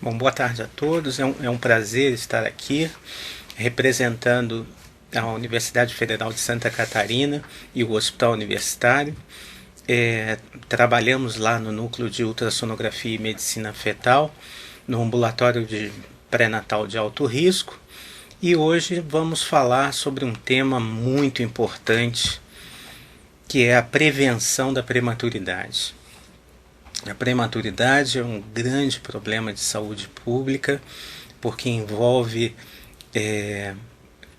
Bom, boa tarde a todos. É um prazer estar aqui representando a Universidade Federal de Santa Catarina e o Hospital Universitário. Trabalhamos lá no Núcleo de Ultrassonografia e Medicina Fetal, no ambulatório de pré-natal de alto risco, e hoje vamos falar sobre um tema muito importante, que é a prevenção da prematuridade. A prematuridade é um grande problema de saúde pública, porque envolve,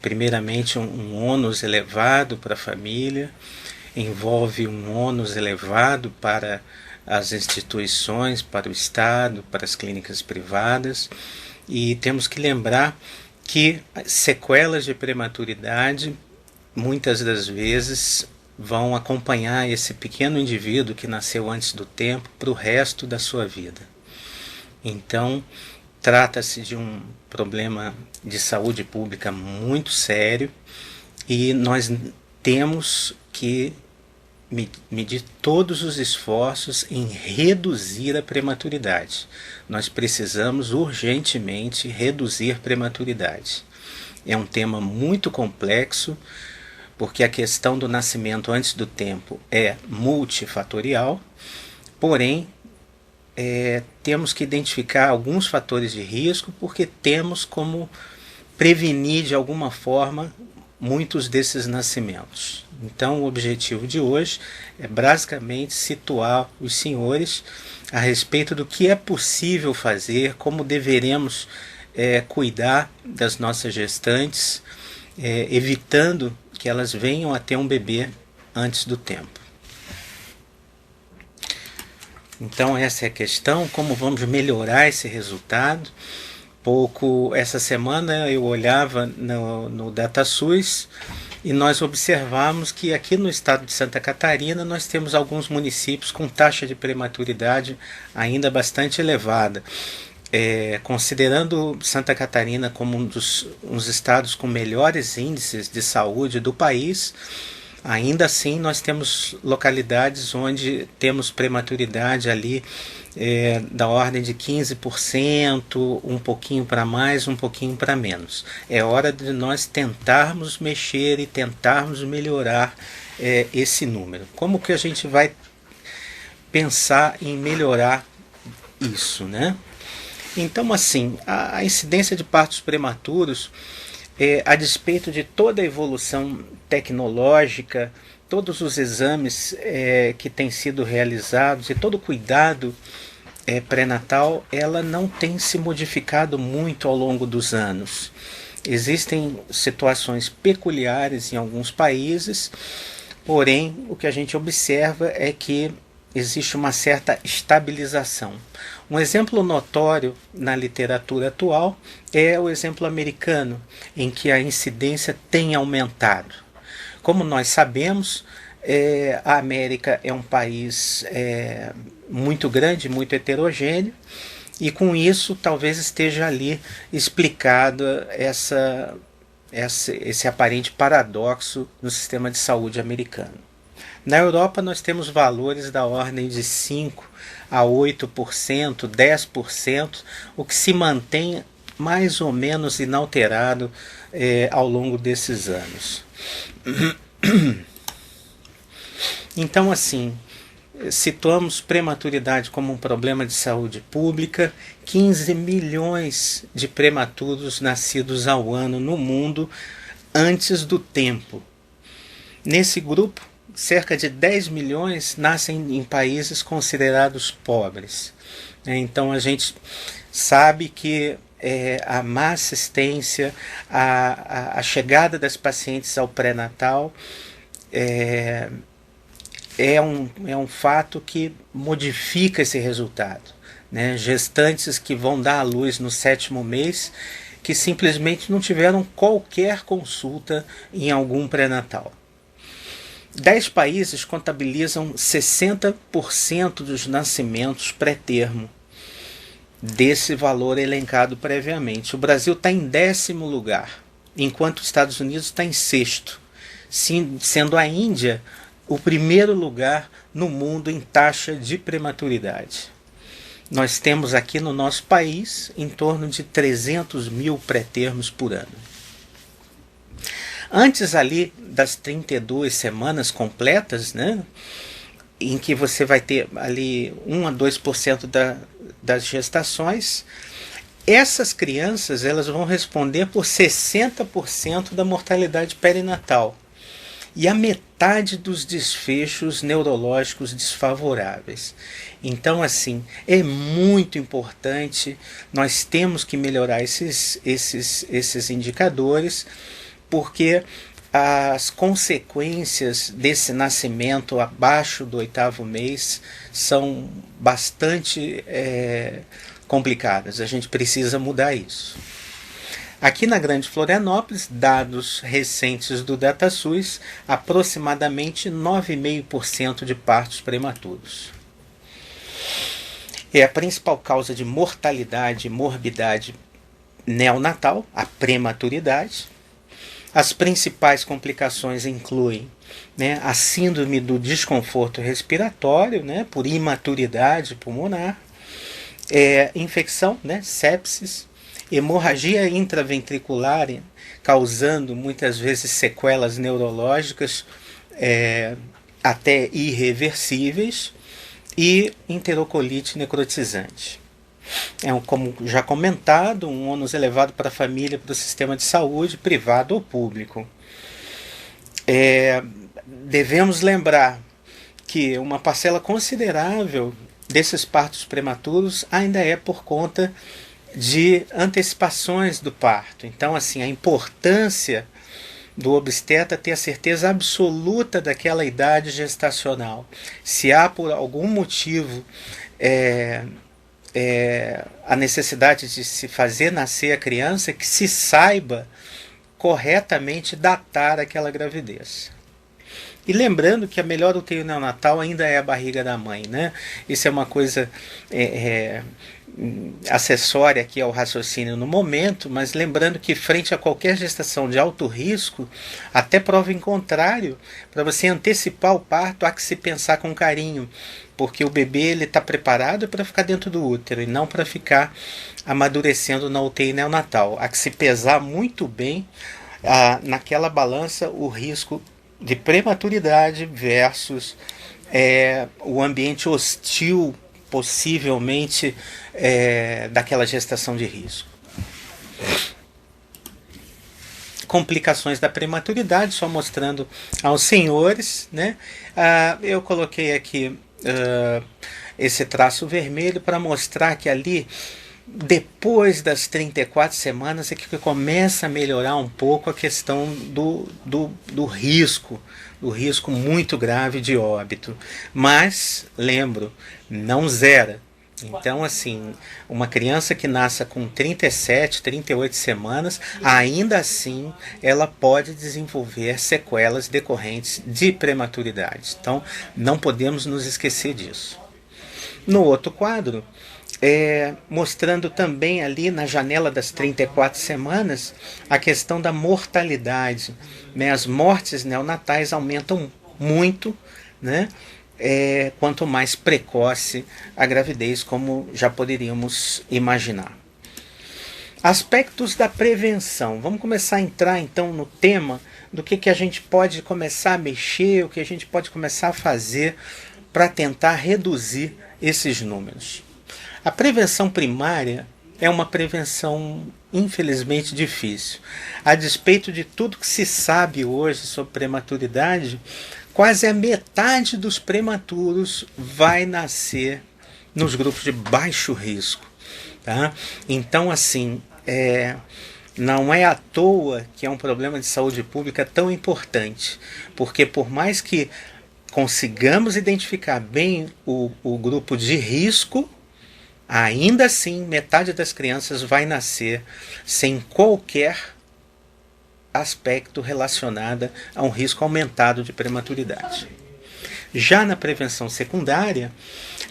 primeiramente, um ônus elevado para a família, envolve um ônus elevado para as instituições, para o Estado, para as clínicas privadas, e temos que lembrar que sequelas de prematuridade, muitas das vezes, vão acompanhar esse pequeno indivíduo que nasceu antes do tempo para o resto da sua vida. Então, trata-se de um problema de saúde pública muito sério e nós temos que medir todos os esforços em reduzir a prematuridade. Nós precisamos urgentemente reduzir prematuridade. É um tema muito complexo, porque a questão do nascimento antes do tempo é multifatorial, porém temos que identificar alguns fatores de risco, porque temos como prevenir de alguma forma muitos desses nascimentos. Então o objetivo de hoje é basicamente situar os senhores a respeito do que é possível fazer, como deveremos cuidar das nossas gestantes, evitando que elas venham a ter um bebê antes do tempo. Então essa é a questão, como vamos melhorar esse resultado. Essa semana eu olhava no DataSUS e nós observamos que aqui no estado de Santa Catarina nós temos alguns municípios com taxa de prematuridade ainda bastante elevada. Considerando Santa Catarina como um dos estados com melhores índices de saúde do país, ainda assim nós temos localidades onde temos prematuridade ali da ordem de 15%, um pouquinho para mais, um pouquinho para menos. É hora de nós tentarmos mexer e tentarmos melhorar esse número. Como que a gente vai pensar em melhorar isso, né? Então, assim, a incidência de partos prematuros, a despeito de toda a evolução tecnológica, todos os exames que têm sido realizados e todo o cuidado pré-natal, ela não tem se modificado muito ao longo dos anos. Existem situações peculiares em alguns países, porém, o que a gente observa é que existe uma certa estabilização. Um exemplo notório na literatura atual é o exemplo americano, em que a incidência tem aumentado. Como nós sabemos, a América é um país muito grande, muito heterogêneo, e com isso talvez esteja ali explicado esse aparente paradoxo no sistema de saúde americano. Na Europa nós temos valores da ordem de 5 a 8%, 10%, o que se mantém mais ou menos inalterado ao longo desses anos. Então, assim, situamos prematuridade como um problema de saúde pública. 15 milhões de prematuros nascidos ao ano no mundo antes do tempo. Nesse grupo, cerca de 10 milhões nascem em países considerados pobres. Então a gente sabe que a má assistência, a chegada das pacientes ao pré-natal é um fato que modifica esse resultado. Gestantes que vão dar à luz no 7º mês, que simplesmente não tiveram qualquer consulta em algum pré-natal. 10 países contabilizam 60% dos nascimentos pré-termo, desse valor elencado previamente. O Brasil está em 10º lugar, enquanto os Estados Unidos está em 6º, sendo a Índia o primeiro lugar no mundo em taxa de prematuridade. Nós temos aqui no nosso país em torno de 300 mil pré-termos por ano. Antes ali das 32 semanas completas, né, em que você vai ter ali 1 a 2% das gestações, essas crianças elas vão responder por 60% da mortalidade perinatal e a metade dos desfechos neurológicos desfavoráveis. Então, assim, é muito importante, nós temos que melhorar esses indicadores, porque as consequências desse nascimento abaixo do 8º mês são bastante complicadas. A gente precisa mudar isso. Aqui na Grande Florianópolis, dados recentes do DataSUS, aproximadamente 9,5% de partos prematuros. É a principal causa de mortalidade e morbidade neonatal, a prematuridade. As principais complicações incluem, né, a síndrome do desconforto respiratório, né, por imaturidade pulmonar, infecção, né, sepsis, hemorragia intraventricular, causando muitas vezes sequelas neurológicas até irreversíveis, e enterocolite necrotizante. Como já comentado, um ônus elevado para a família, para o sistema de saúde, privado ou público. Devemos lembrar que uma parcela considerável desses partos prematuros ainda é por conta de antecipações do parto. Então, assim, a importância do obstetra ter a certeza absoluta daquela idade gestacional. Se há por algum motivo a necessidade de se fazer nascer a criança, que se saiba corretamente datar aquela gravidez. E lembrando que a melhor UTI neonatal ainda é a barriga da mãe, né? Isso é uma coisa acessória aqui ao raciocínio no momento, mas lembrando que frente a qualquer gestação de alto risco, até prova em contrário, para você antecipar o parto, há que se pensar com carinho, porque o bebê está preparado para ficar dentro do útero e não para ficar amadurecendo na UTI neonatal. Há que se pesar muito bem naquela balança o risco de prematuridade versus o ambiente hostil, possivelmente, daquela gestação de risco. Complicações da prematuridade, só mostrando aos senhores, né? Eu coloquei aqui esse traço vermelho para mostrar que ali, depois das 34 semanas, é que começa a melhorar um pouco a questão do risco muito grave de óbito. Mas, lembro, não zera. Então, assim, uma criança que nasça com 37, 38 semanas, ainda assim, ela pode desenvolver sequelas decorrentes de prematuridade. Então, não podemos nos esquecer disso. No outro quadro, mostrando também ali na janela das 34 semanas a questão da mortalidade, né? As mortes neonatais aumentam muito, né? Quanto mais precoce a gravidez, como já poderíamos imaginar. Aspectos da prevenção. Vamos começar a entrar então no tema do que a gente pode começar a mexer, o que a gente pode começar a fazer para tentar reduzir esses números. A prevenção primária é uma prevenção, infelizmente, difícil. A despeito de tudo que se sabe hoje sobre prematuridade, quase a metade dos prematuros vai nascer nos grupos de baixo risco. Tá? Então, assim, não é à toa que é um problema de saúde pública tão importante, porque por mais que consigamos identificar bem o grupo de risco, ainda assim metade das crianças vai nascer sem qualquer aspecto relacionado a um risco aumentado de prematuridade. Já na prevenção secundária,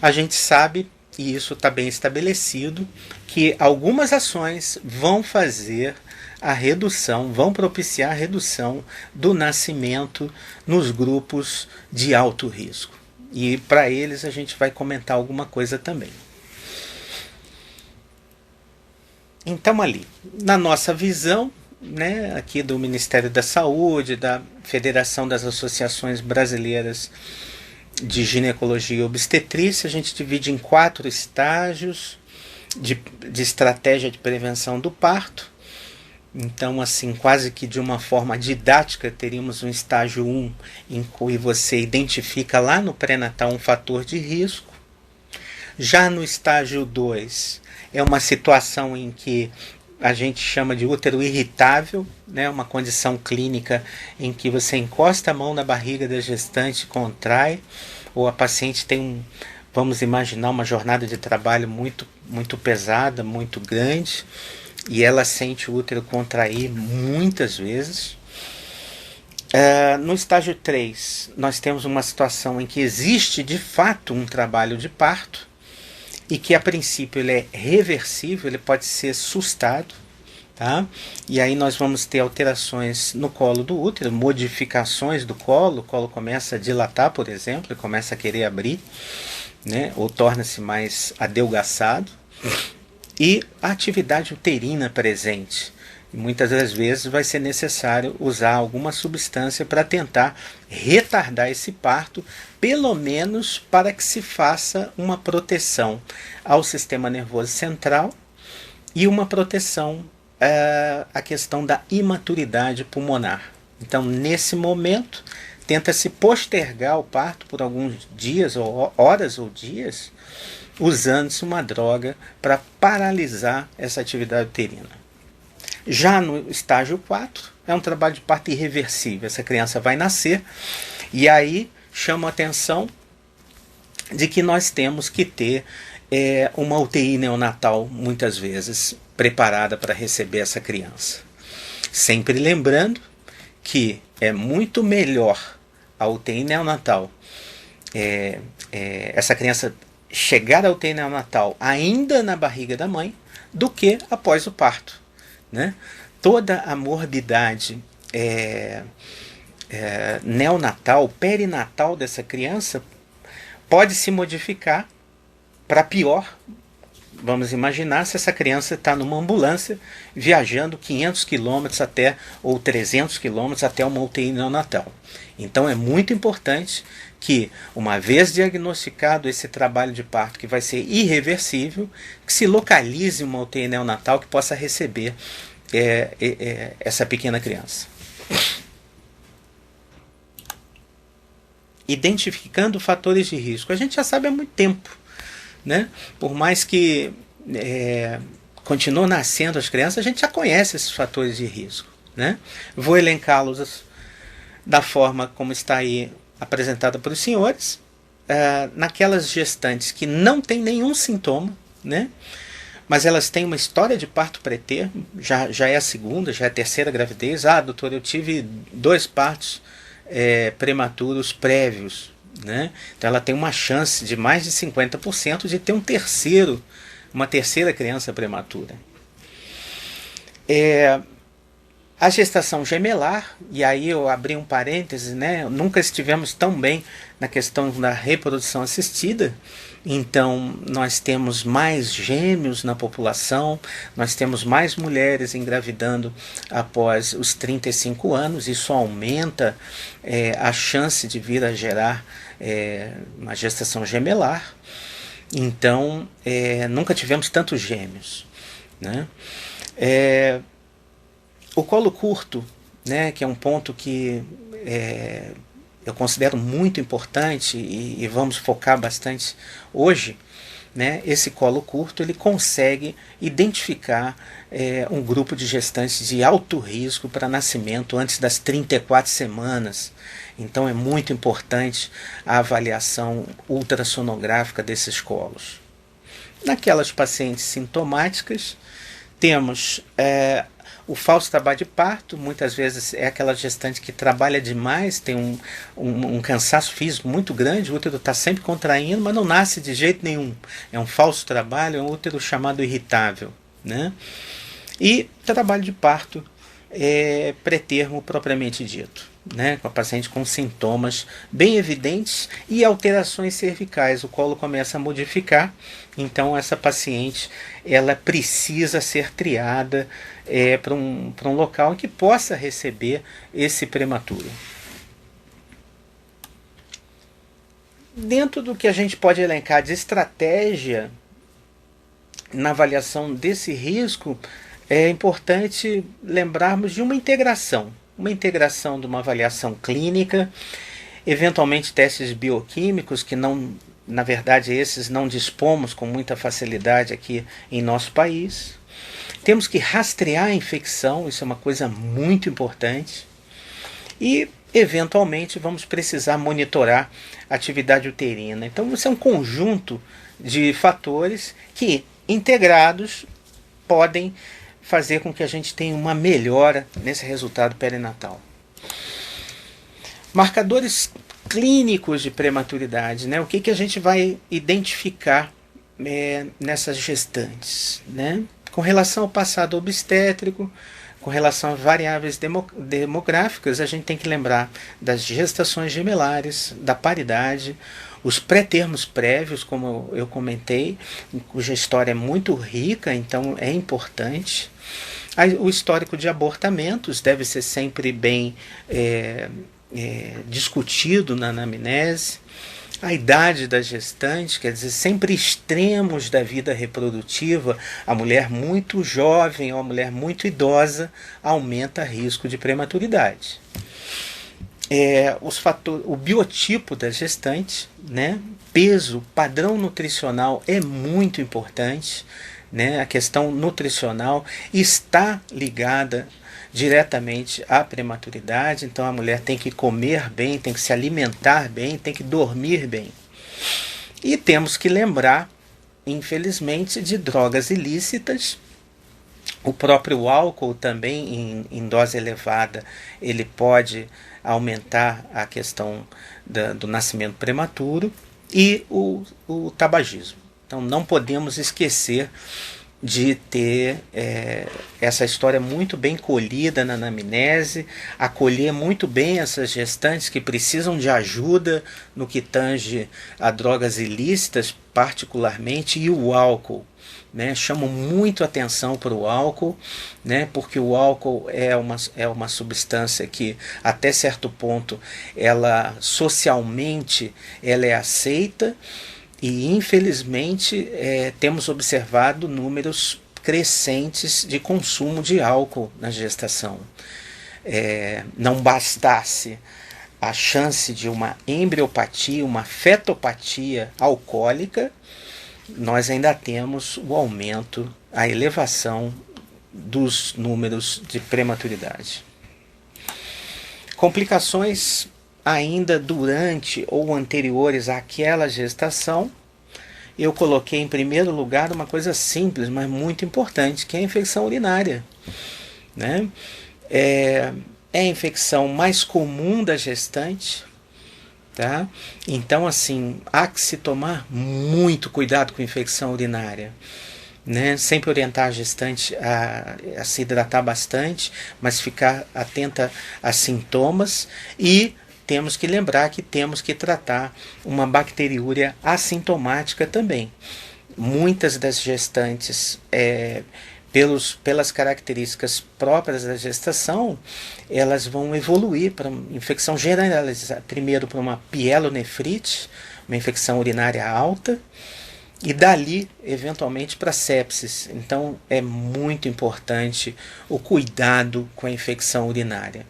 a gente sabe, e isso está bem estabelecido, que algumas ações vão fazer a redução, vão propiciar a redução do nascimento nos grupos de alto risco. E para eles a gente vai comentar alguma coisa também. Então ali, na nossa visão, né, aqui do Ministério da Saúde, da Federação das Associações Brasileiras de Ginecologia e Obstetrícia, a gente divide em 4 estágios de estratégia de prevenção do parto. Então, assim, quase que de uma forma didática, teríamos um estágio 1 em que você identifica lá no pré-natal um fator de risco. Já no estágio 2, é uma situação em que a gente chama de útero irritável, né? Uma condição clínica em que você encosta a mão na barriga da gestante e contrai, ou a paciente tem, vamos imaginar, uma jornada de trabalho muito pesada, muito grande, e ela sente o útero contrair muitas vezes. No estágio 3, nós temos uma situação em que existe de fato um trabalho de parto, e que a princípio ele é reversível, ele pode ser sustado, tá? E aí nós vamos ter alterações no colo do útero, modificações do colo, o colo começa a dilatar, por exemplo, começa a querer abrir, né? Ou torna-se mais adelgaçado, e a atividade uterina presente. Muitas das vezes vai ser necessário usar alguma substância para tentar retardar esse parto, pelo menos para que se faça uma proteção ao sistema nervoso central e uma proteção à questão da imaturidade pulmonar. Então, nesse momento, tenta-se postergar o parto por alguns dias, ou horas ou dias, usando-se uma droga para paralisar essa atividade uterina. Já no estágio 4, é um trabalho de parto irreversível. Essa criança vai nascer e aí chama a atenção de que nós temos que ter uma UTI neonatal, muitas vezes, preparada para receber essa criança. Sempre lembrando que é muito melhor a UTI neonatal, essa criança chegar à UTI neonatal ainda na barriga da mãe, do que após o parto. Né? Toda a morbidade neonatal, perinatal dessa criança pode se modificar para pior. Vamos imaginar se essa criança está numa ambulância viajando 500 quilômetros até, ou 300 quilômetros até uma UTI neonatal. Então é muito importante que, uma vez diagnosticado esse trabalho de parto, que vai ser irreversível, que se localize uma UTI neonatal que possa receber essa pequena criança. Identificando fatores de risco. A gente já sabe há muito tempo, né? Por mais que continuem nascendo as crianças, a gente já conhece esses fatores de risco, né? Vou elencá-los da forma como está aí apresentada para os senhores. Naquelas gestantes que não têm nenhum sintoma, né? Mas elas têm uma história de parto pré-termo, já é a segunda, já é a terceira gravidez. Doutor, eu tive 2 partos prematuros prévios, né? Então ela tem uma chance de mais de 50% de ter uma terceira criança prematura. A gestação gemelar, e aí eu abri um parêntese, né? Nunca estivemos tão bem na questão da reprodução assistida. Então nós temos mais gêmeos na população, nós temos mais mulheres engravidando após os 35 anos, isso aumenta a chance de vir a gerar uma gestação gemelar. Então nunca tivemos tantos gêmeos, né? O colo curto, né, que é um ponto que eu considero muito importante e vamos focar bastante hoje, né? Esse colo curto ele consegue identificar um grupo de gestantes de alto risco para nascimento antes das 34 semanas. Então é muito importante a avaliação ultrassonográfica desses colos. Naquelas pacientes sintomáticas, temos o falso trabalho de parto. Muitas vezes é aquela gestante que trabalha demais, tem um cansaço físico muito grande, o útero está sempre contraindo, mas não nasce de jeito nenhum. É um falso trabalho, é um útero chamado irritável, né? E trabalho de parto pré-termo propriamente dito, né? Com a paciente com sintomas bem evidentes e alterações cervicais. O colo começa a modificar, então essa paciente ela precisa ser triada para um local em que possa receber esse prematuro. Dentro do que a gente pode elencar de estratégia na avaliação desse risco, é importante lembrarmos de uma integração de uma avaliação clínica, eventualmente testes bioquímicos, que não, na verdade, esses não dispomos com muita facilidade aqui em nosso país. Temos que rastrear a infecção, isso é uma coisa muito importante. E, eventualmente, vamos precisar monitorar a atividade uterina. Então, isso é um conjunto de fatores que, integrados, podem fazer com que a gente tenha uma melhora nesse resultado perinatal. Marcadores clínicos de prematuridade, né? O que a gente vai identificar nessas gestantes, né? Com relação ao passado obstétrico, com relação a variáveis demográficas, a gente tem que lembrar das gestações gemelares, da paridade, os pré-termos prévios, como eu comentei, cuja história é muito rica, então é importante. O histórico de abortamentos deve ser sempre bem discutido na anamnese. A idade da gestante, quer dizer, sempre extremos da vida reprodutiva, a mulher muito jovem ou a mulher muito idosa aumenta risco de prematuridade. O biotipo da gestante, né? Peso, padrão nutricional é muito importante, né? A questão nutricional está ligada diretamente à prematuridade, então a mulher tem que comer bem, tem que se alimentar bem, tem que dormir bem. E temos que lembrar, infelizmente, de drogas ilícitas. O próprio álcool também, em dose elevada, ele pode aumentar a questão do nascimento prematuro, e o tabagismo. Então não podemos esquecer de ter essa história muito bem colhida na anamnese, acolher muito bem essas gestantes que precisam de ajuda no que tange a drogas ilícitas, particularmente, e o álcool. Né, chamo muito atenção para o álcool, né, porque o álcool é uma substância que até certo ponto ela socialmente ela é aceita, e infelizmente temos observado números crescentes de consumo de álcool na gestação. Não bastasse a chance de uma embriopatia, uma fetopatia alcoólica, nós ainda temos o aumento, a elevação dos números de prematuridade. Complicações ainda durante ou anteriores àquela gestação, eu coloquei em primeiro lugar uma coisa simples, mas muito importante, que é a infecção urinária. Né? É a infecção mais comum da gestante. Tá? Então, assim, há que se tomar muito cuidado com a infecção urinária, né? Sempre orientar a gestante a se hidratar bastante, mas ficar atenta a sintomas, e temos que lembrar que temos que tratar uma bacteriúria assintomática também. Muitas das gestantes, pelas características próprias da gestação, elas vão evoluir para uma infecção generalizada, primeiro para uma pielonefrite, uma infecção urinária alta, e dali, eventualmente, para sepsis. Então, é muito importante o cuidado com a infecção urinária.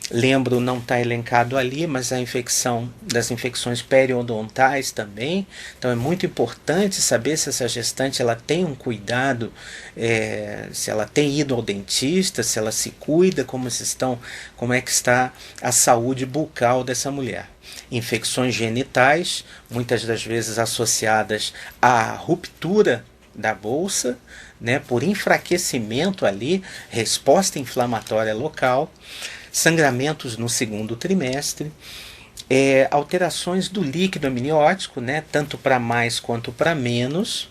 Lembro, não está elencado ali, mas a infecção das infecções periodontais também. Então é muito importante saber se essa gestante ela tem um cuidado, se ela tem ido ao dentista, se ela se cuida, como é que está a saúde bucal dessa mulher. Infecções genitais, muitas das vezes associadas à ruptura da bolsa, né, por enfraquecimento ali, resposta inflamatória local. Sangramentos no segundo trimestre, alterações do líquido amniótico, né, tanto para mais quanto para menos,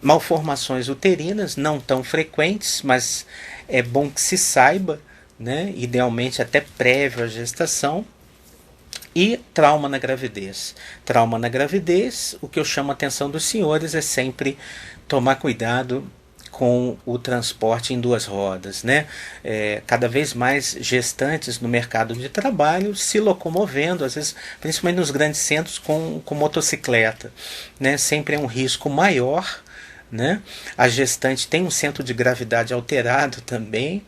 malformações uterinas, não tão frequentes, mas é bom que se saiba, né? Idealmente até prévio à gestação. E trauma na gravidez. Trauma na gravidez, o que eu chamo a atenção dos senhores é sempre tomar cuidado com o transporte em duas rodas, né? Cada vez mais gestantes no mercado de trabalho se locomovendo, às vezes, principalmente nos grandes centros, com motocicleta, né? Sempre é um risco maior, né? A gestante tem um centro de gravidade alterado também,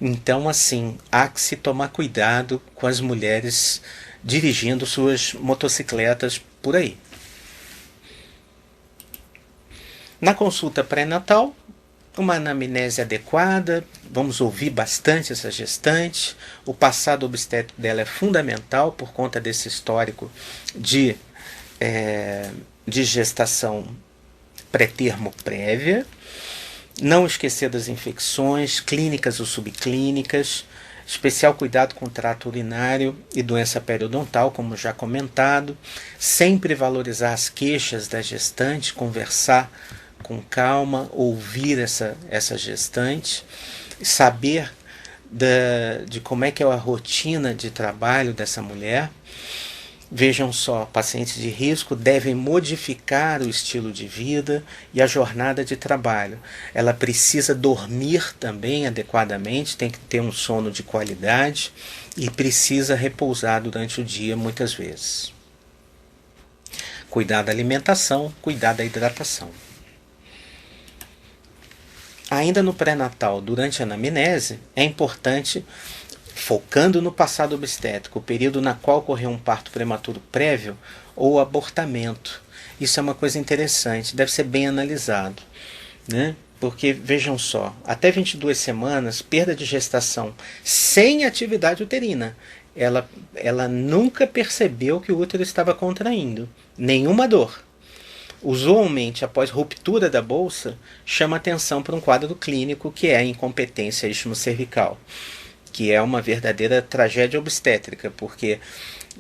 então assim, há que se tomar cuidado com as mulheres dirigindo suas motocicletas por aí. Na consulta pré-natal, uma anamnese adequada, vamos ouvir bastante essa gestante. O passado obstétrico dela é fundamental por conta desse histórico de gestação pré-termo prévia. Não esquecer das infecções clínicas ou subclínicas. Especial cuidado com o trato urinário e doença periodontal, como já comentado. Sempre valorizar as queixas da gestante, conversar com calma, ouvir essa gestante, saber de como é que é a rotina de trabalho dessa mulher. Vejam só, pacientes de risco devem modificar o estilo de vida e a jornada de trabalho. Ela precisa dormir também adequadamente, tem que ter um sono de qualidade e precisa repousar durante o dia muitas vezes. Cuidar da alimentação, cuidar da hidratação. Ainda no pré-natal, durante a anamnese, é importante, focando no passado obstétrico, o período na qual ocorreu um parto prematuro prévio ou abortamento. Isso é uma coisa interessante, deve ser bem analisado, né? Porque, vejam só, até 22 semanas, perda de gestação sem atividade uterina. Ela nunca percebeu que o útero estava contraindo, nenhuma dor. Usualmente, após ruptura da bolsa, chama atenção para um quadro clínico que é a incompetência istmo-cervical, que é uma verdadeira tragédia obstétrica, porque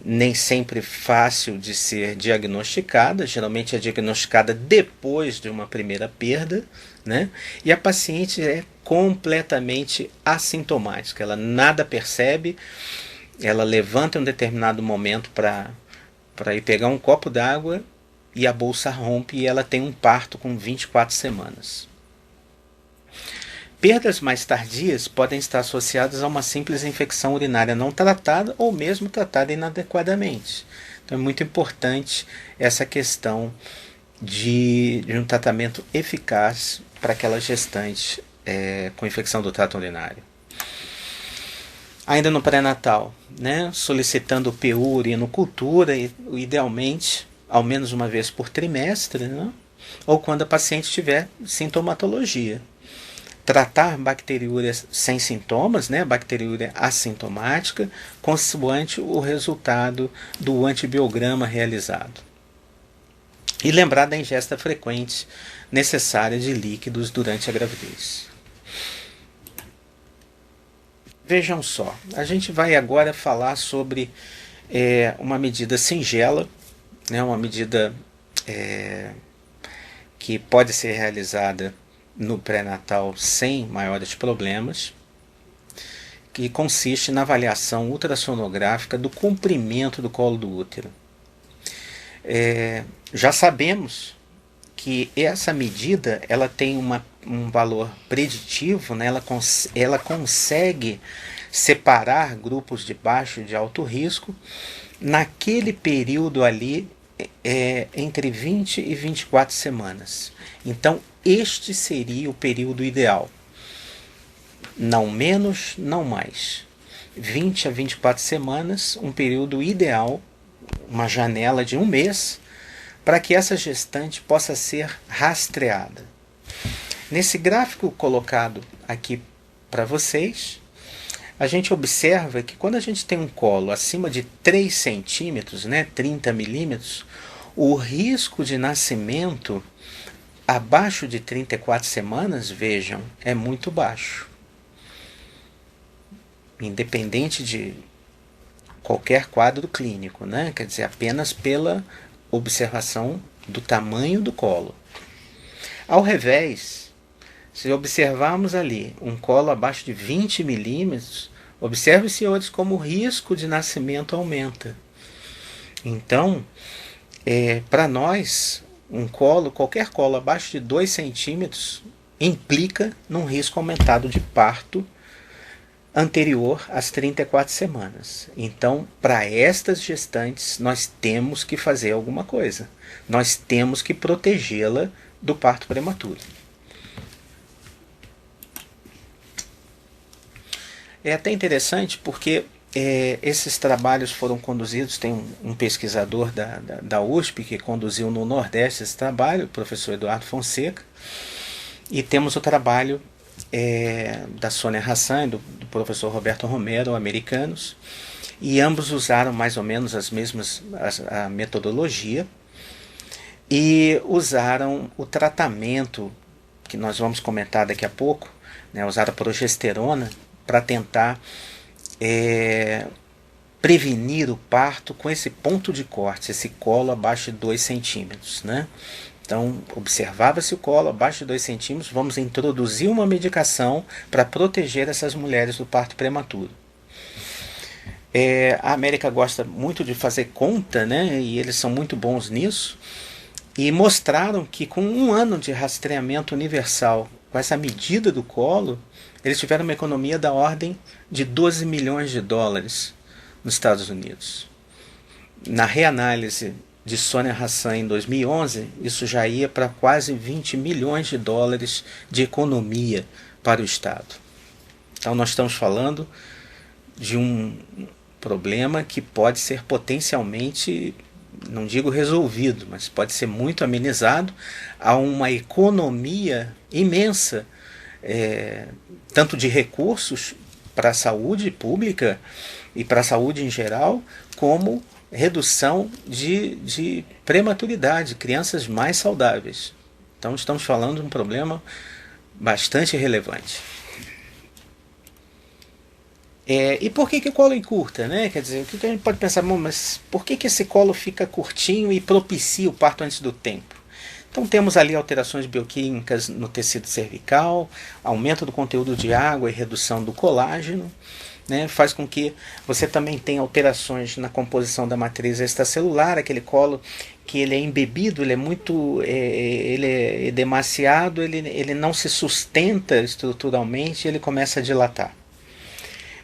nem sempre fácil de ser diagnosticada, geralmente é diagnosticada depois de uma primeira perda, né? E a paciente é completamente assintomática, ela nada percebe, ela levanta em um determinado momento para ir pegar um copo d'água e a bolsa rompe e ela tem um parto com 24 semanas. Perdas mais tardias podem estar associadas a uma simples infecção urinária não tratada ou mesmo tratada inadequadamente. Então é muito importante essa questão de um tratamento eficaz para aquela gestante com infecção do trato urinário. Ainda no pré-natal, né, solicitando PU, urinocultura, idealmente ao menos uma vez por trimestre, né, ou quando a paciente tiver sintomatologia. Tratar bacteriúria sem sintomas, né, bacteriúria assintomática, consoante o resultado do antibiograma realizado. E lembrar da ingesta frequente necessária de líquidos durante a gravidez. Vejam só, a gente vai agora falar sobre uma medida singela, né, uma medida que pode ser realizada no pré-natal sem maiores problemas, que consiste na avaliação ultrassonográfica do comprimento do colo do útero. Já sabemos que essa medida ela tem um valor preditivo, né? Ela consegue separar grupos de baixo e de alto risco naquele período ali entre 20 e 24 semanas. Então, este seria o período ideal. Não menos, não mais. 20 a 24 semanas, um período ideal, uma janela de um mês, para que essa gestante possa ser rastreada. Nesse gráfico colocado aqui para vocês, a gente observa que quando a gente tem um colo acima de 3 centímetros, né, 30 milímetros, o risco de nascimento abaixo de 34 semanas, vejam, é muito baixo. Independente de qualquer quadro clínico, né? Quer dizer, apenas pela observação do tamanho do colo. Ao revés, se observarmos ali um colo abaixo de 20 milímetros, Observe, senhores, como o risco de nascimento aumenta. Então, para nós, um colo, qualquer colo abaixo de 2 centímetros, implica num risco aumentado de parto anterior às 34 semanas. Então, para estas gestantes, nós temos que fazer alguma coisa. Nós temos que protegê-la do parto prematuro. É até interessante porque esses trabalhos foram conduzidos, tem um pesquisador da USP que conduziu no Nordeste esse trabalho, o professor Eduardo Fonseca, e temos o trabalho da Sônia Hassan e do professor Roberto Romero, americanos, e ambos usaram mais ou menos a metodologia e usaram o tratamento que nós vamos comentar daqui a pouco, né, usaram a progesterona para tentar prevenir o parto com esse ponto de corte, esse colo abaixo de 2 centímetros, né? Então, observava-se o colo abaixo de 2 centímetros, vamos introduzir uma medicação para proteger essas mulheres do parto prematuro. A América gosta muito de fazer conta, né? E eles são muito bons nisso, e mostraram que com 1 ano de rastreamento universal, com essa medida do colo, eles tiveram uma economia da ordem de 12 milhões de dólares nos Estados Unidos. Na reanálise de Sônia Hassan em 2011, isso já ia para quase 20 milhões de dólares de economia para o Estado. Então nós estamos falando de um problema que pode ser potencialmente, não digo resolvido, mas pode ser muito amenizado a uma economia imensa, tanto de recursos para a saúde pública e para a saúde em geral, como redução de prematuridade, crianças mais saudáveis. Então estamos falando de um problema bastante relevante. E por que o colo encurta, né? Quer dizer, o que a gente pode pensar, mas por que esse colo fica curtinho e propicia o parto antes do tempo? Então temos ali alterações bioquímicas no tecido cervical, aumento do conteúdo de água e redução do colágeno, né, faz com que você também tenha alterações na composição da matriz extracelular, aquele colo que ele é embebido, ele é muito ele é edemaciado, ele não se sustenta estruturalmente, ele começa a dilatar.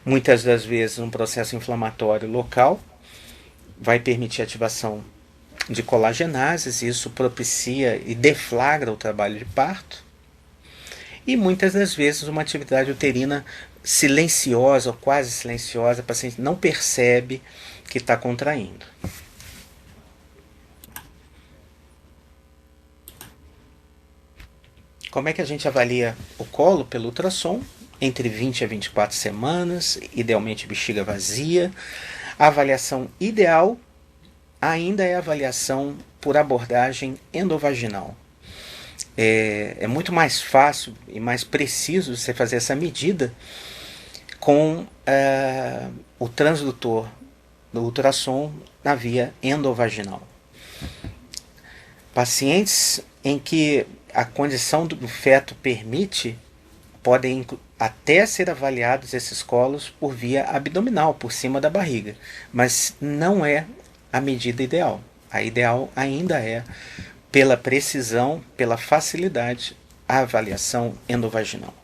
Muitas das vezes um processo inflamatório local vai permitir a ativação de colagenases, e isso propicia e deflagra o trabalho de parto. E muitas das vezes uma atividade uterina silenciosa ou quase silenciosa, o paciente não percebe que está contraindo. Como é que a gente avalia o colo pelo ultrassom? Entre 20 a 24 semanas, idealmente bexiga vazia. A avaliação ideal ainda é a avaliação por abordagem endovaginal. É muito mais fácil e mais preciso você fazer essa medida com o transdutor do ultrassom na via endovaginal. Pacientes em que a condição do feto permite, podem até ser avaliados esses colos por via abdominal, por cima da barriga, mas não é a medida ideal. A ideal ainda é, pela precisão, pela facilidade, a avaliação endovaginal.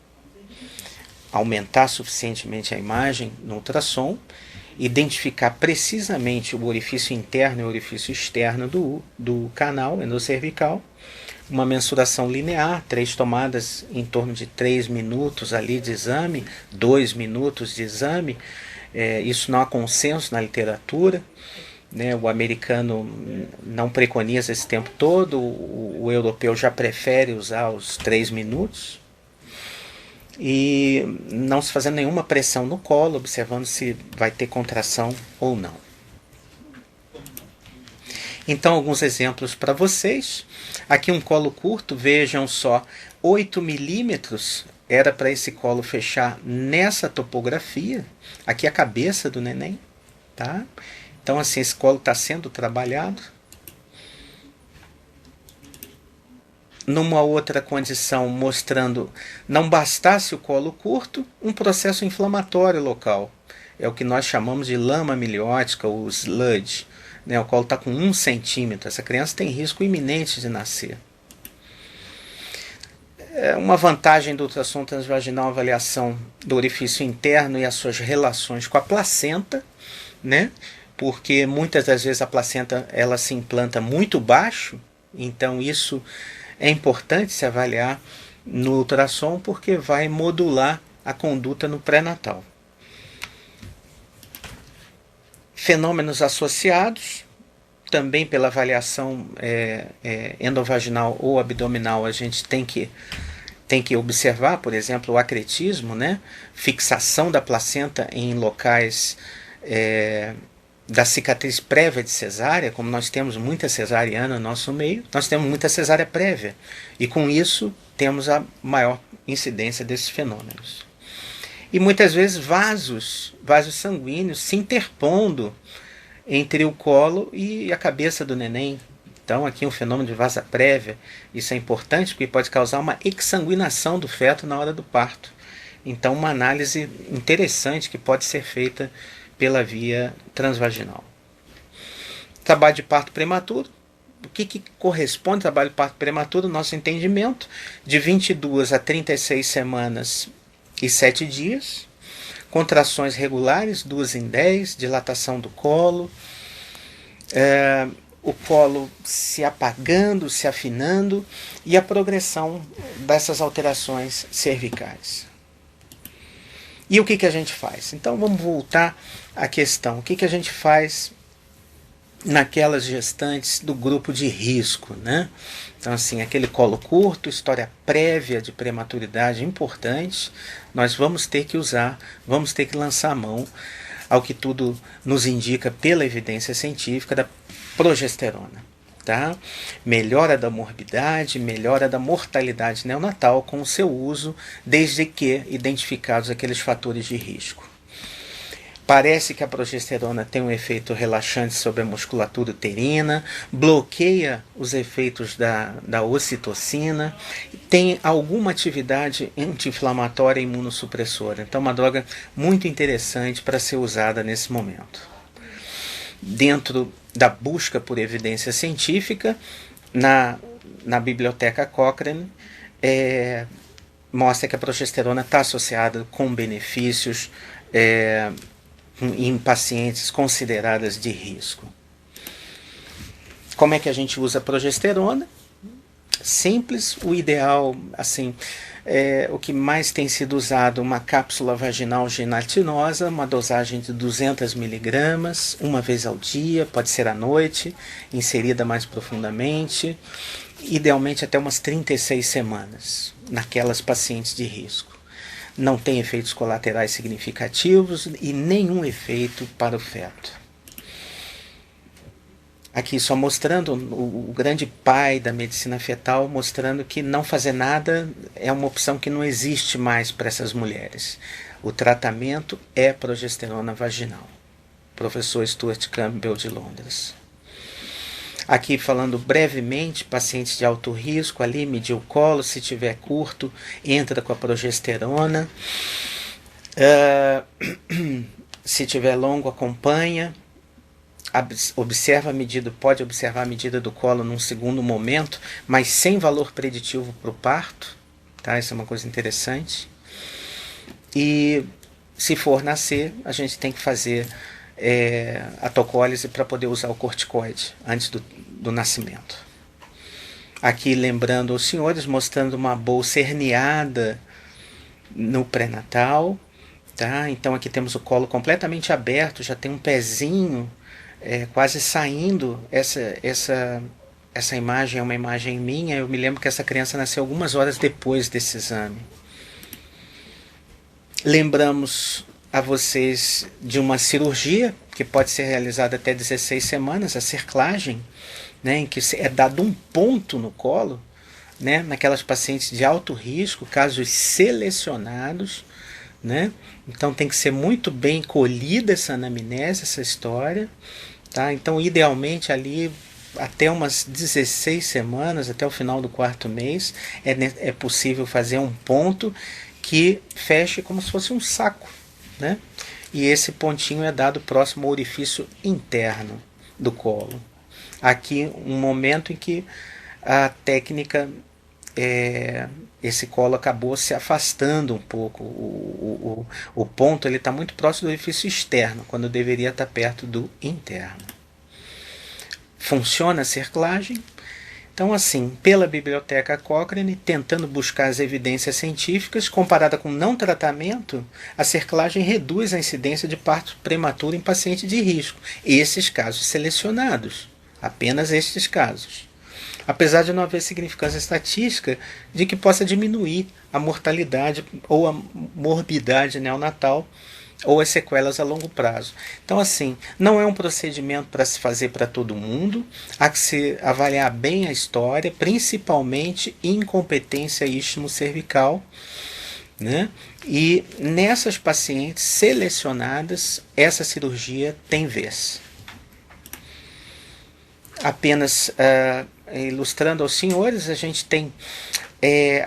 Aumentar suficientemente a imagem no ultrassom, identificar precisamente o orifício interno e o orifício externo do canal endocervical, uma mensuração linear, 3 tomadas em torno de 3 minutos ali de exame, 2 minutos de exame. Isso não há consenso na literatura, né? O americano não preconiza esse tempo todo, o europeu já prefere usar os 3 minutos. E não se fazendo nenhuma pressão no colo, observando se vai ter contração ou não. Então, alguns exemplos para vocês. Aqui um colo curto, vejam só, 8 milímetros era para esse colo fechar nessa topografia. Aqui a cabeça do neném, tá? Então, assim, esse colo está sendo trabalhado. Numa outra condição, mostrando, não bastasse o colo curto, um processo inflamatório local. é o que nós chamamos de lama amniótica, ou sludge, né? O colo está com 1 centímetro, essa criança tem risco iminente de nascer. Uma vantagem do ultrassom transvaginal é a avaliação do orifício interno e as suas relações com a placenta, né? Porque muitas das vezes a placenta ela se implanta muito baixo, então isso é importante se avaliar no ultrassom porque vai modular a conduta no pré-natal. Fenômenos associados, também pela avaliação endovaginal ou abdominal, a gente tem que observar, por exemplo, o acretismo, né? Fixação da placenta em locais da cicatriz prévia de cesárea, como nós temos muita cesariana no nosso meio, nós temos muita cesárea prévia, e com isso temos a maior incidência desses fenômenos. E muitas vezes vasos sanguíneos se interpondo entre o colo e a cabeça do neném. Então aqui um fenômeno de vasa prévia, isso é importante porque pode causar uma exsanguinação do feto na hora do parto. Então uma análise interessante que pode ser feita pela via transvaginal. Trabalho de parto prematuro. O que corresponde ao trabalho de parto prematuro? Nosso entendimento, de 22 a 36 semanas e 7 dias, contrações regulares, 2 em 10, dilatação do colo, o colo se apagando, se afinando e a progressão dessas alterações cervicais. E o que a gente faz? Então vamos voltar à questão. O que a gente faz naquelas gestantes do grupo de risco, né? Então assim, aquele colo curto, história prévia de prematuridade importante, nós vamos ter que usar, vamos ter que lançar a mão ao que tudo nos indica pela evidência científica da progesterona. Tá? Melhora da morbidade, melhora da mortalidade neonatal com o seu uso, desde que identificados aqueles fatores de risco. Parece que a progesterona tem um efeito relaxante sobre a musculatura uterina, bloqueia os efeitos da ocitocina, tem alguma atividade anti-inflamatória e imunossupressora. Então, uma droga muito interessante para ser usada nesse momento. Dentro da busca por evidência científica, na biblioteca Cochrane, mostra que a progesterona está associada com benefícios em pacientes consideradas de risco. Como é que a gente usa a progesterona? Simples, o ideal, assim, o que mais tem sido usado, uma cápsula vaginal gelatinosa, uma dosagem de 200 miligramas, uma vez ao dia, pode ser à noite, inserida mais profundamente, idealmente até umas 36 semanas, naquelas pacientes de risco. Não tem efeitos colaterais significativos e nenhum efeito para o feto. Aqui só mostrando o grande pai da medicina fetal, mostrando que não fazer nada é uma opção que não existe mais para essas mulheres. O tratamento é progesterona vaginal. Professor Stuart Campbell de Londres. Aqui falando brevemente, pacientes de alto risco, ali medir o colo, se tiver curto, entra com a progesterona. Se tiver longo, acompanha. Observa a medida, pode observar a medida do colo num segundo momento, mas sem valor preditivo para o parto, tá? Isso é uma coisa interessante. E se for nascer, a gente tem que fazer a tocólise para poder usar o corticoide antes do nascimento. Aqui lembrando aos senhores, mostrando uma bolsa herniada no pré-natal, tá? Então aqui temos o colo completamente aberto, já tem um pezinho quase saindo. Essa imagem é uma imagem minha. Eu me lembro que essa criança nasceu algumas horas depois desse exame. Lembramos a vocês de uma cirurgia que pode ser realizada até 16 semanas, a cerclagem, né, em que é dado um ponto no colo, né, naquelas pacientes de alto risco, casos selecionados, né? Então tem que ser muito bem colhida essa anamnese, essa história, tá? Então idealmente ali até umas 16 semanas, até o final do 4º mês, é possível fazer um ponto que feche como se fosse um saco, né? e esse pontinho é dado próximo ao orifício interno do colo. Aqui um momento em que a técnica, esse colo acabou se afastando um pouco. O ponto está muito próximo do orifício externo, quando deveria estar perto do interno. Funciona a cerclagem. Então, assim, pela Biblioteca Cochrane, tentando buscar as evidências científicas, comparada com não tratamento, a cerclagem reduz a incidência de parto prematuro em pacientes de risco. Esses casos selecionados, apenas estes casos. Apesar de não haver significância estatística de que possa diminuir a mortalidade ou a morbidade neonatal ou as sequelas a longo prazo. Então, assim, não é um procedimento para se fazer para todo mundo, há que se avaliar bem a história, principalmente incompetência istmo-cervical, né? E nessas pacientes selecionadas, essa cirurgia tem vez. Apenas ilustrando aos senhores, a gente tem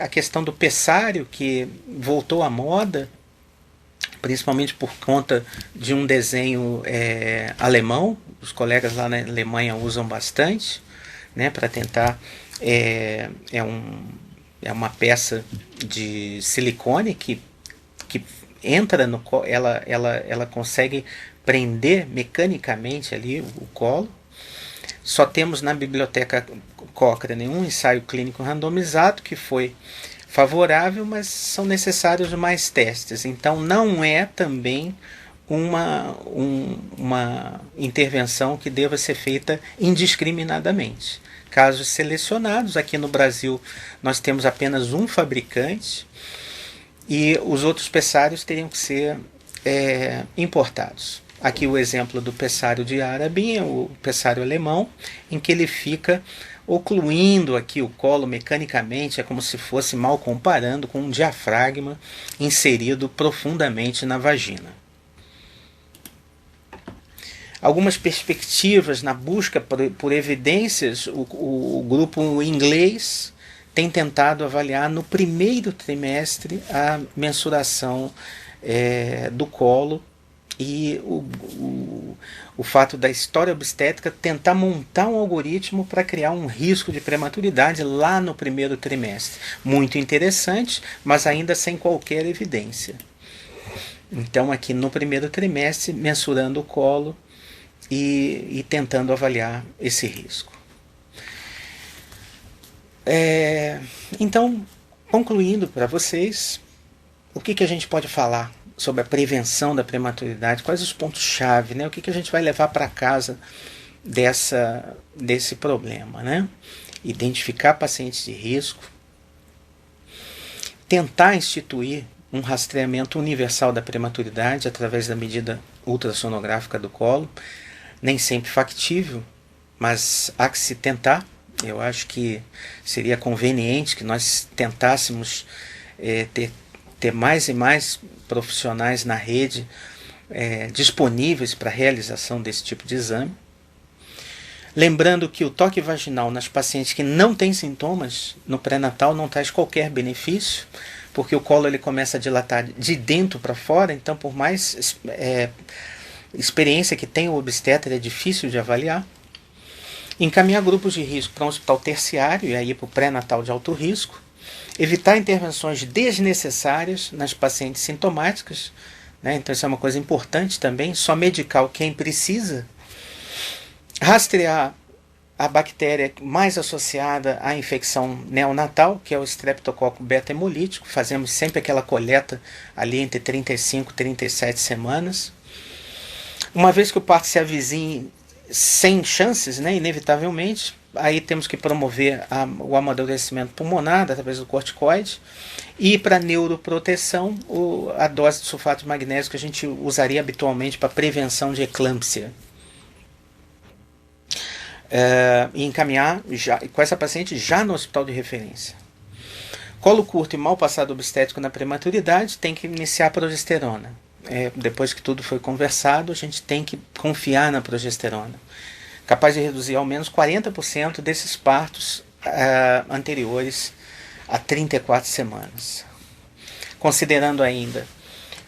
a questão do pessário, que voltou à moda, principalmente por conta de um desenho alemão. Os colegas lá na Alemanha usam bastante, né, para tentar. É uma peça de silicone que entra no colo, ela consegue prender mecanicamente ali o colo. Só temos na Biblioteca Cochrane um ensaio clínico randomizado que foi favorável, mas são necessários mais testes. Então não é também uma intervenção que deva ser feita indiscriminadamente. Casos selecionados, aqui no Brasil nós temos apenas um fabricante e os outros pessários teriam que ser importados. Aqui o exemplo do pessário de Arabin, o pessário alemão, em que ele fica ocluindo aqui o colo mecanicamente, é como se fosse, mal comparando, com um diafragma inserido profundamente na vagina. Algumas perspectivas na busca por evidências, o grupo inglês tem tentado avaliar no primeiro trimestre a mensuração do colo e o fato da história obstétrica tentar montar um algoritmo para criar um risco de prematuridade lá no primeiro trimestre. Muito interessante, mas ainda sem qualquer evidência. Então aqui no primeiro trimestre, mensurando o colo e tentando avaliar esse risco. Então, concluindo para vocês, o que a gente pode falar sobre a prevenção da prematuridade? Quais os pontos-chave, né? O que a gente vai levar para casa desse problema, né? Identificar pacientes de risco, tentar instituir um rastreamento universal da prematuridade através da medida ultrassonográfica do colo, nem sempre factível, mas há que se tentar. Eu acho que seria conveniente que nós tentássemos ter mais e mais profissionais na rede disponíveis para a realização desse tipo de exame. Lembrando que o toque vaginal nas pacientes que não têm sintomas no pré-natal não traz qualquer benefício, porque o colo ele começa a dilatar de dentro para fora, então por mais experiência que tem o obstetra é difícil de avaliar. Encaminhar grupos de risco para um hospital terciário e aí para o pré-natal de alto risco. Evitar intervenções desnecessárias nas pacientes sintomáticas, né? Então isso é uma coisa importante também, só medicar quem precisa. Rastrear a bactéria mais associada à infecção neonatal, que é o Streptococcus beta-hemolítico. Fazemos sempre aquela coleta ali entre 35 e 37 semanas. Uma vez que o parto se avizinhe sem chances, né, inevitavelmente, aí temos que promover o amadurecimento pulmonar através do corticoide. E para neuroproteção, a dose de sulfato de magnésio que a gente usaria habitualmente para prevenção de eclâmpsia. E encaminhar com essa paciente já no hospital de referência. Colo curto e mal passado obstétrico na prematuridade, tem que iniciar a progesterona. Depois que tudo foi conversado, a gente tem que confiar na progesterona, capaz de reduzir ao menos 40% desses partos anteriores a 34 semanas. Considerando ainda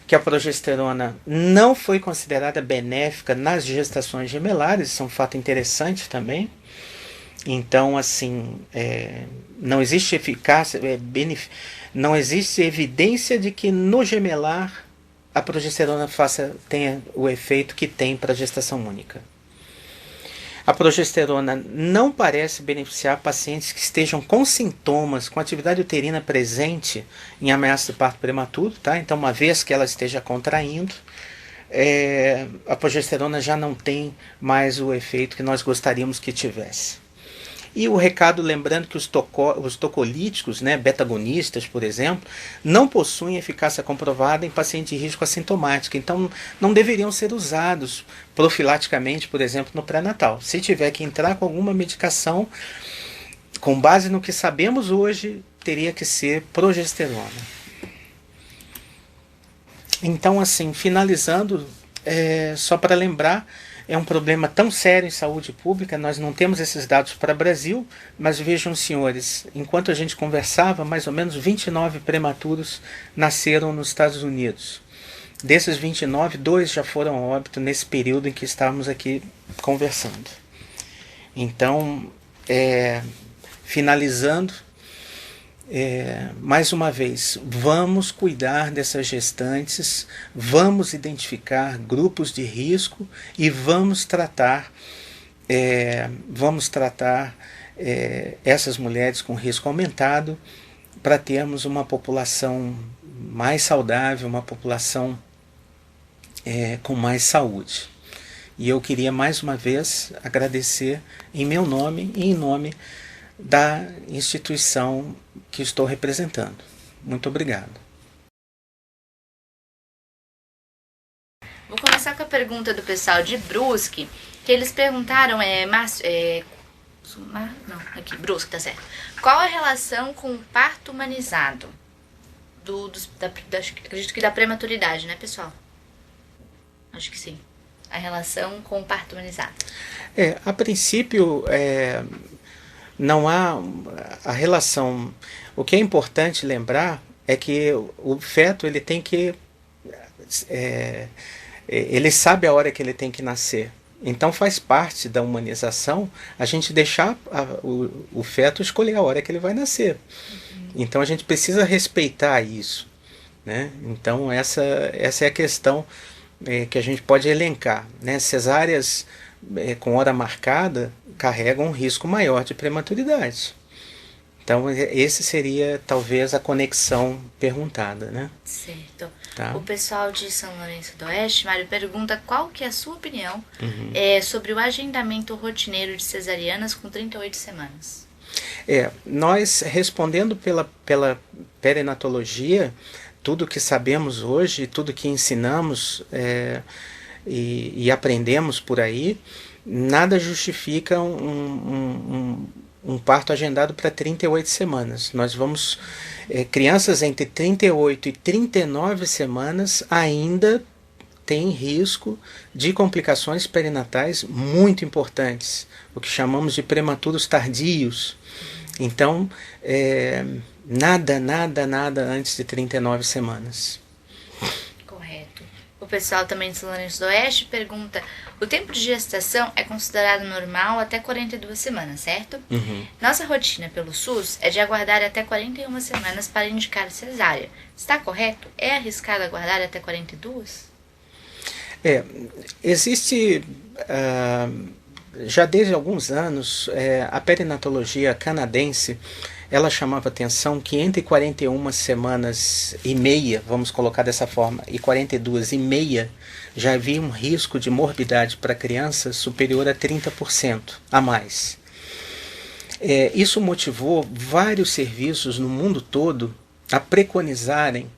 que a progesterona não foi considerada benéfica nas gestações gemelares, isso é um fato interessante também. Então, assim, não existe eficácia, não existe evidência de que no gemelar a progesterona tenha o efeito que tem para a gestação única. A progesterona não parece beneficiar pacientes que estejam com sintomas, com atividade uterina presente em ameaça de parto prematuro, tá? Então, uma vez que ela esteja contraindo, a progesterona já não tem mais o efeito que nós gostaríamos que tivesse. E o recado, lembrando que os tocolíticos, né, beta-agonistas, por exemplo, não possuem eficácia comprovada em paciente de risco assintomático. Então, não deveriam ser usados profilaticamente, por exemplo, no pré-natal. Se tiver que entrar com alguma medicação, com base no que sabemos hoje, teria que ser progesterona. Então, assim, finalizando, só para lembrar, é um problema tão sério em saúde pública, nós não temos esses dados para o Brasil, mas vejam, senhores, enquanto a gente conversava, mais ou menos 29 prematuros nasceram nos Estados Unidos. Desses 29, 2 já foram a óbito nesse período em que estávamos aqui conversando. Então, finalizando, mais uma vez, vamos cuidar dessas gestantes, vamos identificar grupos de risco e vamos tratar essas mulheres com risco aumentado para termos uma população mais saudável, uma população com mais saúde. E eu queria mais uma vez agradecer em meu nome e em nome da instituição que estou representando. Muito obrigado. Vou começar com a pergunta do pessoal de Brusque, que eles perguntaram, Brusque, tá certo. Qual a relação com o parto humanizado? Acredito que da prematuridade, né, pessoal? Acho que sim. A relação com o parto humanizado. A princípio, não há a relação. O que é importante lembrar é que o feto ele tem que ele sabe a hora que ele tem que nascer. Então faz parte da humanização a gente deixar o feto escolher a hora que ele vai nascer. Então a gente precisa respeitar isso, né? Então essa é a questão que a gente pode elencar, né? Cesáreas com hora marcada carregam um risco maior de prematuridade. Então, esse seria talvez a conexão perguntada, né? Certo. Tá. O pessoal de São Lourenço do Oeste, Mário, pergunta qual que é a sua opinião sobre o agendamento rotineiro de cesarianas com 38 semanas. Nós, respondendo pela perinatologia, tudo que sabemos hoje, tudo que ensinamos e aprendemos por aí, nada justifica um parto agendado para 38 semanas. Nós vamos... crianças entre 38 e 39 semanas ainda têm risco de complicações perinatais muito importantes, o que chamamos de prematuros tardios. Então, nada antes de 39 semanas. Correto. O pessoal também de São Lourenço do Oeste pergunta: o tempo de gestação é considerado normal até 42 semanas, certo? Nossa rotina pelo SUS é de aguardar até 41 semanas para indicar cesárea. Está correto? É arriscado aguardar até 42? Existe, já desde alguns anos, a perinatologia canadense, ela chamava atenção que entre 41 semanas e meia, vamos colocar dessa forma, e 42 e meia, já havia um risco de morbidade para crianças superior a 30% a mais. Isso motivou vários serviços no mundo todo a preconizarem,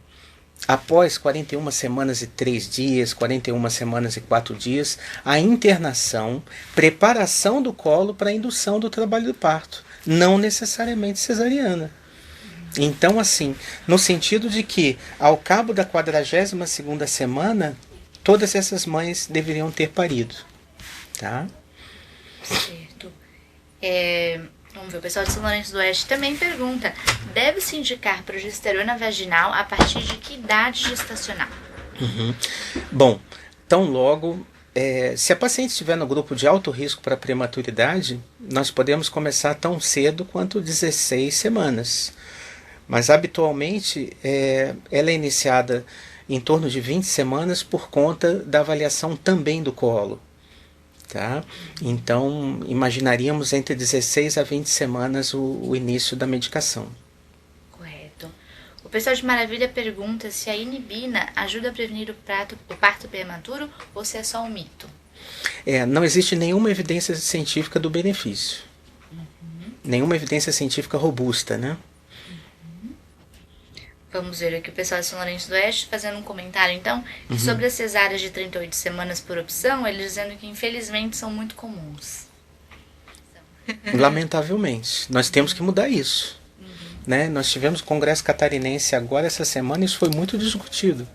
após 41 semanas e 3 dias, 41 semanas e 4 dias, a internação, preparação do colo para a indução do trabalho do parto, não necessariamente cesariana. Então, assim, no sentido de que, ao cabo da 42ª semana, todas essas mães deveriam ter parido. Tá? Certo. Vamos ver, o pessoal de São Lourenço do Oeste também pergunta: deve-se indicar progesterona vaginal a partir de que idade gestacional? Uhum. Bom, tão logo, se a paciente estiver no grupo de alto risco para prematuridade, nós podemos começar tão cedo quanto 16 semanas. Mas habitualmente ela é iniciada em torno de 20 semanas por conta da avaliação também do colo. Tá? Então, imaginaríamos entre 16 a 20 semanas o início da medicação. Correto. O pessoal de Maravilha pergunta se a inibina ajuda a prevenir o parto prematuro ou se é só um mito. Não existe nenhuma evidência científica do benefício. Nenhuma evidência científica robusta, né? Vamos ver aqui o pessoal de São Lourenço do Oeste fazendo um comentário, então, sobre as cesáreas de 38 semanas por opção, eles dizendo que infelizmente são muito comuns. Lamentavelmente. Nós temos que mudar isso. Né? Nós tivemos o Congresso Catarinense agora essa semana e isso foi muito discutido.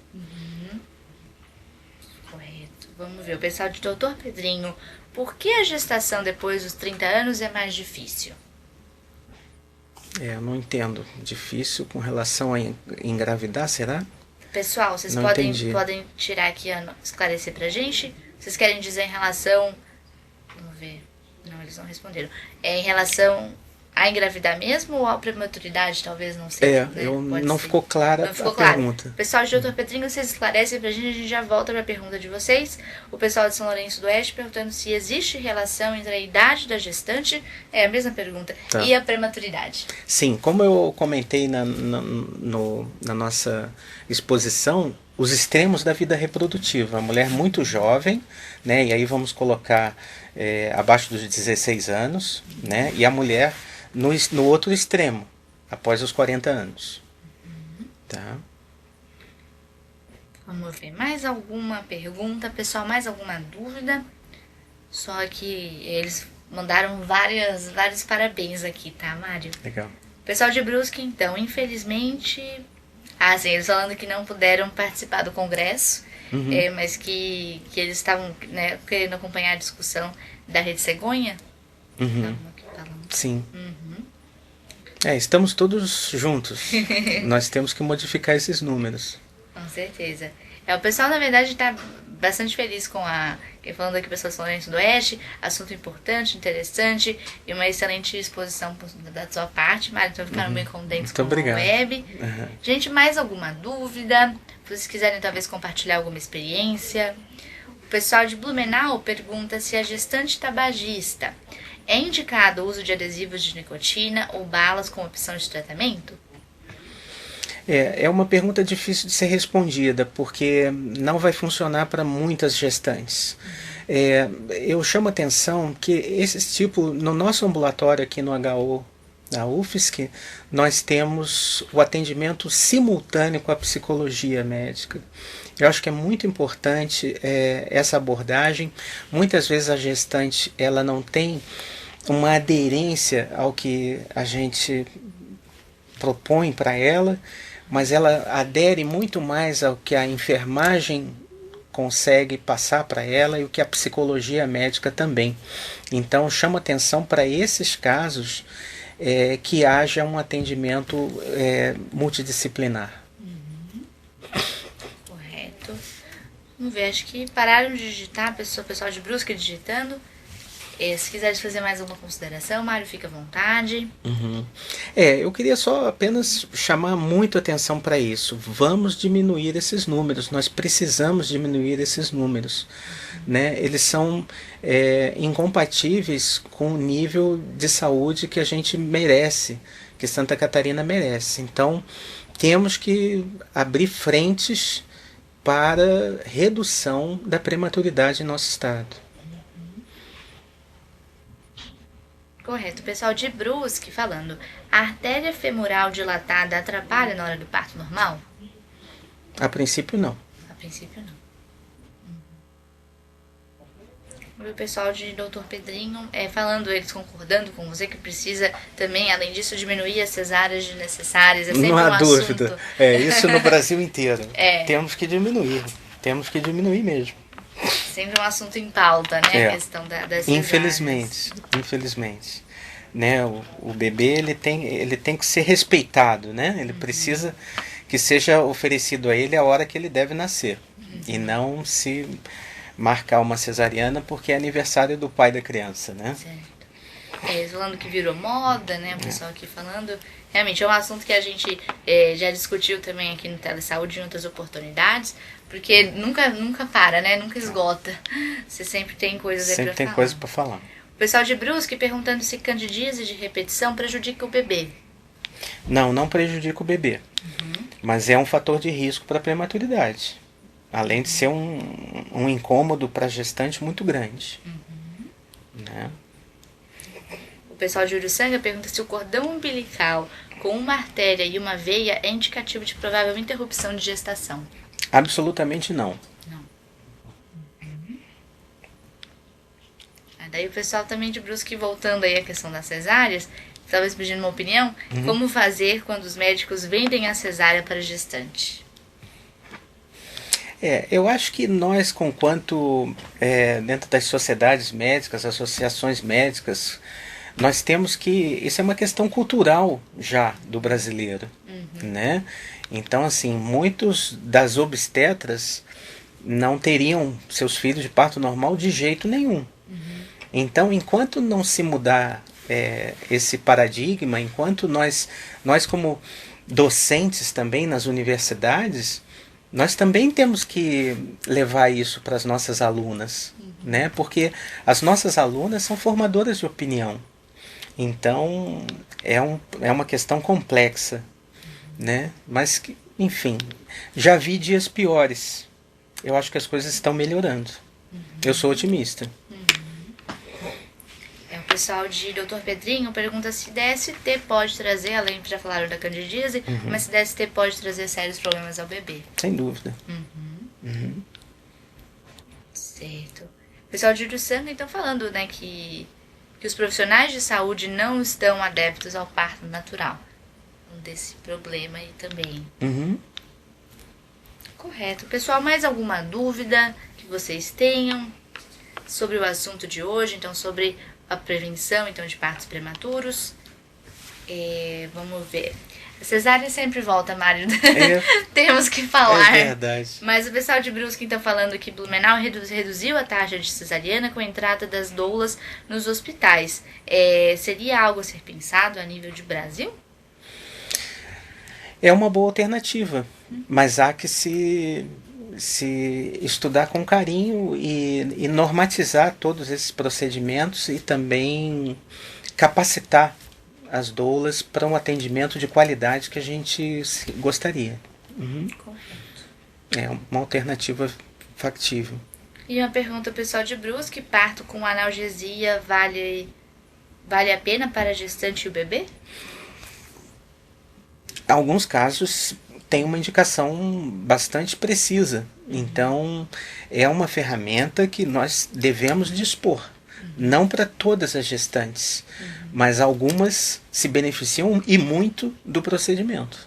Correto. Vamos ver, o pessoal de Doutor Pedrinho, por que a gestação depois dos 30 anos é mais difícil? Eu não entendo. Difícil com relação a engravidar, será? Pessoal, vocês Não podem tirar aqui, esclarecer pra gente? Vocês querem dizer em relação... Vamos ver. Não, eles não responderam. Em relação a engravidar mesmo ou a prematuridade, talvez, não sei. Não ficou clara a pergunta. Pessoal de Doutor Pedrinho, vocês esclarecem pra gente já volta pra pergunta de vocês. O pessoal de São Lourenço do Oeste perguntando se existe relação entre a idade da gestante, a mesma pergunta, e a prematuridade. Sim, como eu comentei na nossa exposição, os extremos da vida reprodutiva. A mulher muito jovem, né, e aí vamos colocar abaixo dos 16 anos, né, e a mulher no outro extremo, após os 40 anos. Tá? Vamos ver, mais alguma pergunta, pessoal, mais alguma dúvida? Só que eles mandaram vários parabéns aqui, tá, Mário? Legal. Pessoal de Brusque, então, infelizmente... sim, eles falando que não puderam participar do congresso, mas que eles estavam, né, querendo acompanhar a discussão da Rede Cegonha. Sim. Estamos todos juntos. Nós temos que modificar esses números. Com certeza. O pessoal, na verdade, está bastante feliz com falando aqui, pessoal de São Lourenço do Oeste, assunto importante, interessante e uma excelente exposição da sua parte, Mário. Então ficaram bem contentes com a web. Gente, mais alguma dúvida? Se vocês quiserem talvez compartilhar alguma experiência. O pessoal de Blumenau pergunta se a gestante tabagista é indicado o uso de adesivos de nicotina ou balas como opção de tratamento? É uma pergunta difícil de ser respondida, porque não vai funcionar para muitas gestantes. Eu chamo a atenção que esse tipo, no nosso ambulatório aqui no HO, na UFSC, nós temos o atendimento simultâneo com a psicologia médica. Eu acho que é muito importante essa abordagem. Muitas vezes a gestante ela não tem uma aderência ao que a gente propõe para ela, mas ela adere muito mais ao que a enfermagem consegue passar para ela e o que a psicologia médica também. Então, chamo atenção para esses casos que haja um atendimento multidisciplinar. Correto. Vamos ver, acho que pararam de digitar, o pessoal de Brusque digitando. Se quiser fazer mais alguma consideração, Mário, fica à vontade. Eu queria só apenas chamar muito atenção para isso. Vamos diminuir esses números, nós precisamos diminuir esses números. Né? Eles são incompatíveis com o nível de saúde que a gente merece, que Santa Catarina merece. Então, temos que abrir frentes para redução da prematuridade em nosso estado. Correto. O pessoal de Brusque falando, a artéria femoral dilatada atrapalha na hora do parto normal? A princípio não. A princípio não. E o pessoal de Doutor Pedrinho falando, eles concordando com você que precisa também, além disso, diminuir as cesáreas desnecessárias. É sempre não há assunto. Dúvida. Isso no Brasil inteiro. Temos que diminuir. Temos que diminuir mesmo. Sempre um assunto em pauta, né? A questão das Infelizmente. Né? O bebê ele tem que ser respeitado, né? Ele precisa que que seja oferecido a ele a hora que ele deve nascer. E não se marcar uma cesariana porque é aniversário do pai da criança, né? Certo. Falando que virou moda, né? O pessoal aqui falando. Realmente é um assunto que a gente já discutiu também aqui no Telesaúde em outras oportunidades, porque nunca para, né? Nunca esgota. Você sempre tem coisas aí pra falar. Sempre tem coisa para falar. O pessoal de Brusque perguntando se candidíase de repetição prejudica o bebê. Não prejudica o bebê. Mas é um fator de risco para a prematuridade. Além de ser um incômodo para a gestante muito grande. Né? O pessoal de Uruçanga pergunta se o cordão umbilical com uma artéria e uma veia é indicativo de provável interrupção de gestação. Absolutamente não. Daí o pessoal também de Brusque, voltando aí à questão das cesáreas, talvez pedindo uma opinião, como fazer quando os médicos vendem a cesárea para a gestante? Eu acho que nós, dentro das sociedades médicas, associações médicas, nós temos que... Isso é uma questão cultural já do brasileiro, né? Então, assim, muitos das obstetras não teriam seus filhos de parto normal de jeito nenhum. Então, enquanto não se mudar esse paradigma, enquanto nós como docentes também nas universidades, nós também temos que levar isso para as nossas alunas, né? Porque as nossas alunas são formadoras de opinião. Então, é uma questão complexa, né? Mas, enfim, já vi dias piores. Eu acho que as coisas estão melhorando. Eu sou otimista. O pessoal de Dr. Pedrinho pergunta se DST pode trazer, além de já falaram da candidíase, mas se DST pode trazer sérios problemas ao bebê. Sem dúvida. Certo. O pessoal de Uruçanga, então, falando, né, que os profissionais de saúde não estão adeptos ao parto natural. Desse problema aí também. Correto. Pessoal, mais alguma dúvida que vocês tenham sobre o assunto de hoje? Então, sobre a prevenção então de partos prematuros. Vamos ver. A cesárea sempre volta, Mário. Temos que falar. É verdade. Mas o pessoal de Brusque está falando que Blumenau reduziu a taxa de cesariana com a entrada das doulas nos hospitais. Seria algo a ser pensado a nível de Brasil? É uma boa alternativa, mas há que se estudar com carinho e normatizar todos esses procedimentos e também capacitar as doulas para um atendimento de qualidade que a gente gostaria. É uma alternativa factível. E uma pergunta pessoal de Brusque: parto com analgesia vale a pena para a gestante e o bebê? Alguns casos tem uma indicação bastante precisa. Então, é uma ferramenta que nós devemos dispor. Não para todas as gestantes, mas algumas se beneficiam e muito do procedimento.